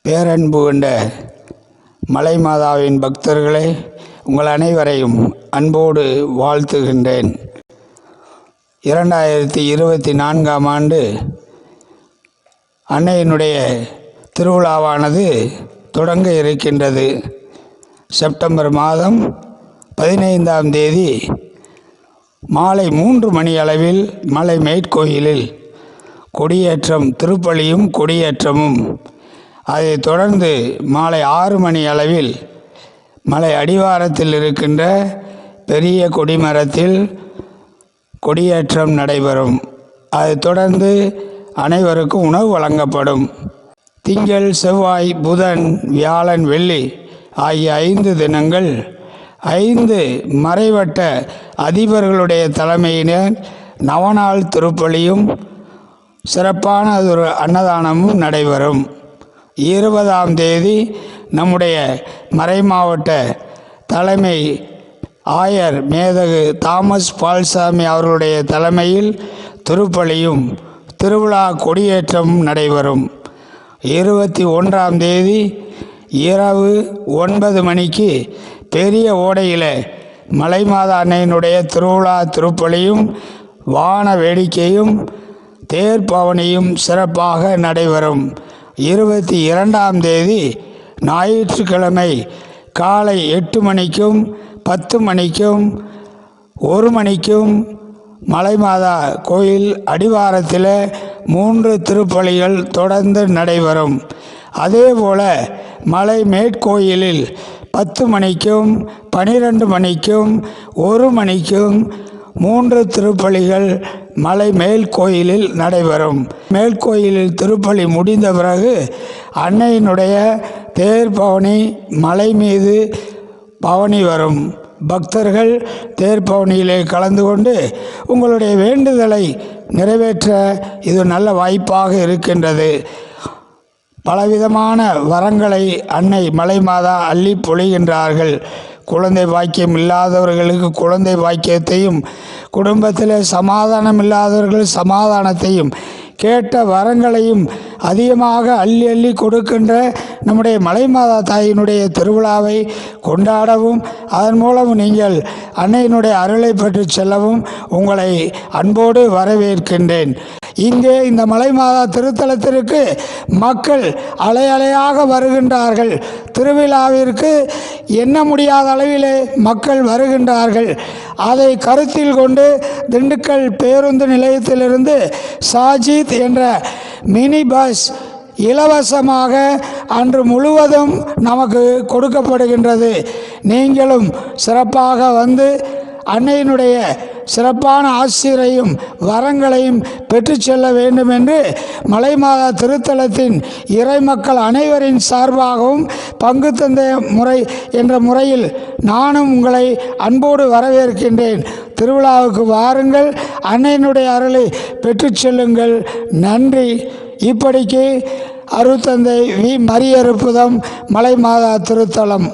பேரன்பு கொண்ட மலை மாதாவின் பக்தர்களே, உங்கள் அனைவரையும் அன்போடு வாழ்த்துகின்றேன். 2024ஆம் ஆண்டு அன்னையினுடைய திருவிழாவானது தொடங்க இருக்கின்றது. செப்டம்பர் மாதம் 15ஆம் தேதி மாலை 3 மணி அளவில் மலை மேற்கோயிலில் கொடியேற்றம், திருப்பலியும் கொடியேற்றமும், அதைத் தொடர்ந்து மாலை 6 மணி அளவில் மலை அடிவாரத்தில் இருக்கின்ற பெரிய கொடிமரத்தில் கொடியேற்றம் நடைபெறும். அதைத் தொடர்ந்து அனைவருக்கும் உணவு வழங்கப்படும். திங்கள், செவ்வாய், புதன், வியாழன், வெள்ளி ஆகிய 5 தினங்கள் 5 மறைவட்ட அதிபர்களுடைய தலைமையினர் நவநாள் திருப்பலியும் சிறப்பான ஒரு அன்னதானமும் நடைபெறும். 20ஆம் தேதி நம்முடைய மறைமாவட்ட தலைமை ஆயர் மேதகு தாமஸ் பால்சாமி அவர்களுடைய தலைமையில் திருப்பலியும் திருவிழா கொடியேற்றமும் நடைபெறும். 21ஆம் தேதி இரவு 9 மணிக்கு பெரிய ஓடையில் மலைமாதா அன்னையினுடைய திருவிழா திருப்பலியும் வான வேடிக்கையும் தேர்பவனியும் சிறப்பாக நடைபெறும். 22ஆம் தேதி ஞாயிற்றுக்கிழமை காலை 8 மணிக்கும் 10 மணிக்கும் 1 மணிக்கும் மலைமாதா கோயில் அடிவாரத்தில் 3 திருப்பலிகள் தொடர்ந்து நடைபெறும். அதேபோல் மலை மேற்கோயிலில் 10 மணிக்கும் 12 மணிக்கும் 1 மணிக்கும் 3 திருப்பலிகள் மலை மேல்கோயிலில் நடைபெறும். மேல்கோயிலில் திருப்பலி முடிந்த பிறகு அன்னையினுடைய தேர் பவனி மலை மீது பவனி வரும். பக்தர்கள் தேர் பவனியிலே கலந்து கொண்டு உங்களுடைய வேண்டுதலை நிறைவேற்ற இது நல்ல வாய்ப்பாக இருக்கின்றது. பலவிதமான வரங்களை அன்னை மலைமாதா அள்ளி பொழிகின்றார்கள். குழந்தை பாக்கியம் இல்லாதவர்களுக்கு குழந்தை பாக்கியத்தையும், குடும்பத்தில் சமாதானம் இல்லாதவர்கள் சமாதானத்தையும், கேட்ட வரங்களையும் அதிகமாக அள்ளி அள்ளி கொடுக்கின்ற நம்முடைய மலைமாதா தாயினுடைய திருவிழாவை கொண்டாடவும், அதன் மூலம் நீங்கள் அன்னையினுடைய அருளை பெற்று செல்லவும் உங்களை அன்போடு வரவேற்கின்றேன். இங்கே இந்த மலைமாதா திருத்தலத்திற்கு மக்கள் அலை அலையாக வருகின்றார்கள். திருவிழாவிற்கு எண்ண முடியாத அளவிலே மக்கள் வருகின்றார்கள். அதை கருத்தில் கொண்டு திண்டுக்கல் பேருந்து நிலையத்திலிருந்து சாஜித் என்ற மினி பஸ் இலவசமாக அன்று முழுவதும் நமக்கு கொடுக்கப்படுகின்றது. நீங்களும் சிறப்பாக வந்து அன்னையினுடைய சிறப்பான ஆசிரியரையும் வரங்களையும் பெற்று செல்ல வேண்டும் என்று மலைமாதா திருத்தலத்தின் இறைமக்கள் அனைவரின் சார்பாகவும் பங்கு தந்த முறை என்ற முறையில் நானும் உங்களை அன்போடு வரவேற்கின்றேன். திருவிழாவுக்கு வாருங்கள், அன்னையினுடைய அருளை பெற்று செல்லுங்கள். நன்றி. இப்படிக்கு அருட்தந்தை வி. மரியருப்புதம், மலைமாதா திருத்தலம்.